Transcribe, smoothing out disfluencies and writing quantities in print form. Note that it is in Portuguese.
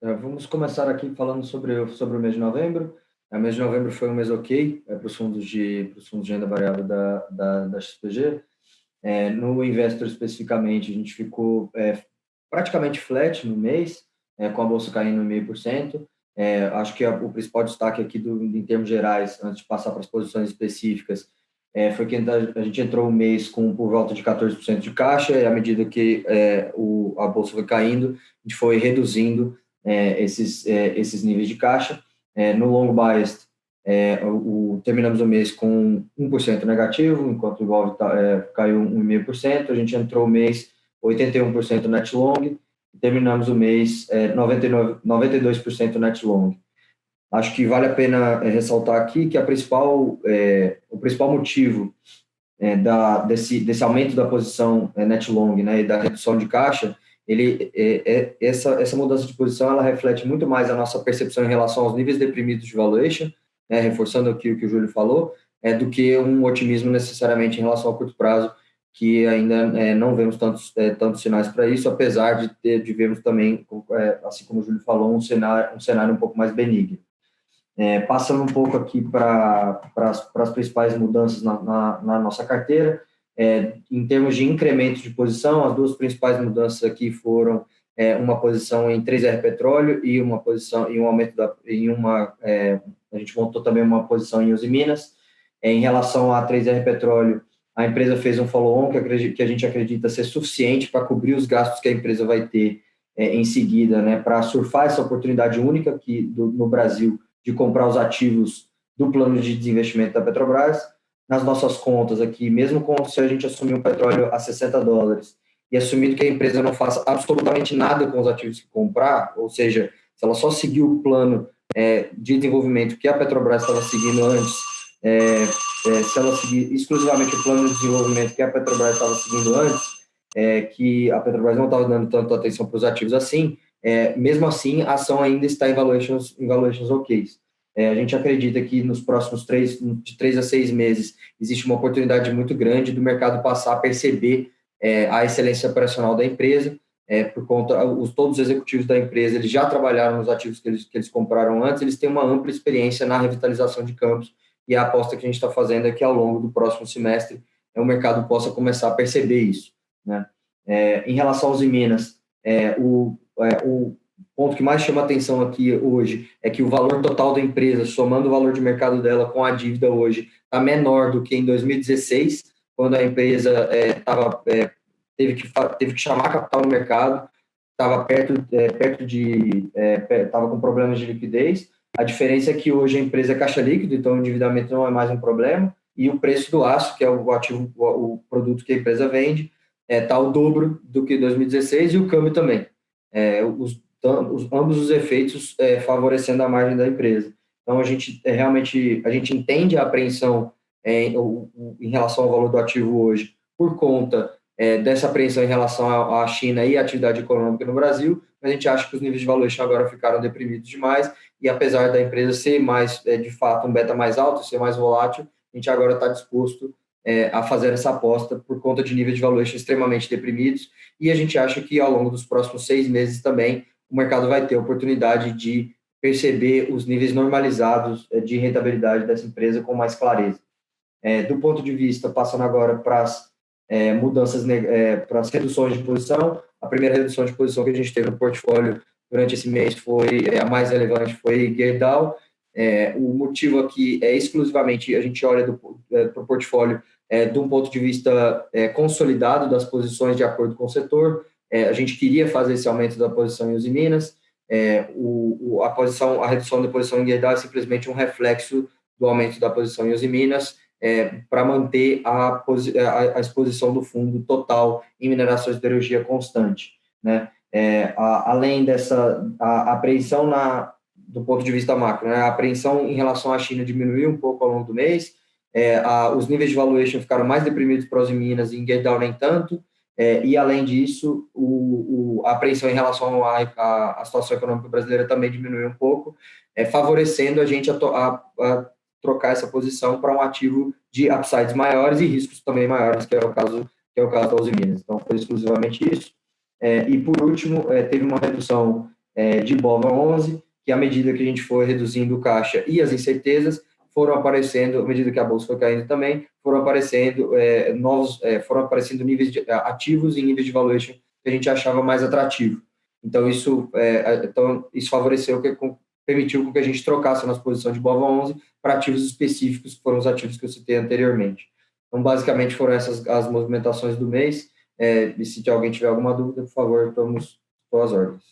Vamos começar aqui falando sobre o mês de novembro. O mês de novembro foi um mês ok para os fundos de renda variável da XPG. No Investor especificamente, a gente ficou praticamente flat no mês, com a bolsa caindo 0,5%. Acho que o principal destaque aqui em termos gerais, antes de passar para as posições específicas, foi que a gente entrou o mês com por volta de 14% de caixa, e à medida que a bolsa foi caindo, a gente foi reduzindo esses níveis de caixa. No long biased, terminamos o mês com 1% negativo, enquanto o Ibov caiu 1,5%. A gente entrou o mês 81% net long, e terminamos o mês 92% net long. Acho que vale a pena ressaltar aqui que o principal motivo desse aumento da posição net long, né, e da redução de caixa, essa mudança de posição ela reflete muito mais a nossa percepção em relação aos níveis deprimidos de valuation, né, reforçando aqui o que o Júlio falou, do que um otimismo necessariamente em relação ao curto prazo, que ainda não vemos tantos sinais para isso, apesar de vermos também, assim como o Júlio falou, um cenário um pouco mais benigno. Passando um pouco aqui para as principais mudanças na nossa carteira, em termos de incremento de posição, as duas principais mudanças aqui foram uma posição em 3R Petróleo e uma posição em um aumento a gente montou também uma posição em Uzi Minas. Em relação a 3R Petróleo, a empresa fez um follow-on que a gente acredita ser suficiente para cobrir os gastos que a empresa vai ter em seguida, né, para surfar essa oportunidade única no Brasil de comprar os ativos do plano de desinvestimento da Petrobras. Nas nossas contas aqui, mesmo se a gente assumir um petróleo a $60 e assumindo que a empresa não faça absolutamente nada com os ativos que comprar, ou seja, se ela só seguir o plano de desenvolvimento que a Petrobras estava seguindo antes, se ela seguir exclusivamente o plano de desenvolvimento que a Petrobras estava seguindo antes, que a Petrobras não estava dando tanta atenção para os ativos assim, mesmo assim, a ação ainda está em valuations ok. A gente acredita que nos próximos de 3 a 6 meses, existe uma oportunidade muito grande do mercado passar a perceber a excelência operacional da empresa, por conta, todos os executivos da empresa, eles já trabalharam nos ativos que eles compraram antes, eles têm uma ampla experiência na revitalização de campos, e a aposta que a gente está fazendo é que ao longo do próximo semestre, o mercado possa começar a perceber isso, né? Em relação aos Minas, o ponto que mais chama atenção aqui hoje é que o valor total da empresa, somando o valor de mercado dela com a dívida hoje, está menor do que em 2016, quando a empresa teve que chamar capital no mercado, estava estava com problemas de liquidez. A diferença é que hoje a empresa é caixa líquido, então o endividamento não é mais um problema, e o preço do aço, que é o ativo, o produto que a empresa vende, está o dobro do que 2016, e o câmbio também. Ambos os efeitos favorecendo a margem da empresa. Então, a gente entende a apreensão em relação ao valor do ativo hoje, por conta dessa apreensão em relação à China e à atividade econômica no Brasil, mas a gente acha que os níveis de valuation agora ficaram deprimidos demais, e apesar da empresa ser mais, de fato, um beta mais alto, ser mais volátil, a gente agora está disposto a fazer essa aposta por conta de níveis de valuation extremamente deprimidos, e a gente acha que ao longo dos próximos 6 meses também o mercado vai ter a oportunidade de perceber os níveis normalizados de rentabilidade dessa empresa com mais clareza. Do ponto de vista, passando agora para as mudanças, para as reduções de posição, a primeira redução de posição que a gente teve no portfólio durante esse mês a mais relevante foi Gerdau. O motivo aqui é exclusivamente, a gente olha para o portfólio de um ponto de vista consolidado das posições de acordo com o setor. A gente queria fazer esse aumento da posição em Uzi Minas. A redução da posição em Gerdau é simplesmente um reflexo do aumento da posição em Uzi Minas, para manter a exposição do fundo total em minerações de energia constante, né? Além dessa apreensão do ponto de vista macro, né? A apreensão em relação à China diminuiu um pouco ao longo do mês, os níveis de valuation ficaram mais deprimidos para os Minas e em Gerdau nem tanto, e além disso, a apreensão em relação à situação econômica brasileira também diminuiu um pouco, favorecendo a gente a trocar essa posição para um ativo de upsides maiores e riscos também maiores, que é o caso da Uzi Minas. Então, foi exclusivamente isso. E, por último, teve uma redução de BOVA11, que à medida que a gente for reduzindo o caixa e as incertezas, foram aparecendo, à medida que a bolsa foi caindo também, foram aparecendo foram aparecendo níveis ativos e níveis de valuation que a gente achava mais atrativo. Então, isso favoreceu, permitiu que a gente trocasse a nossa posição de BOVA11 para ativos específicos, que foram os ativos que eu citei anteriormente. Então, basicamente, foram essas as movimentações do mês. E se alguém tiver alguma dúvida, por favor, estou às ordens.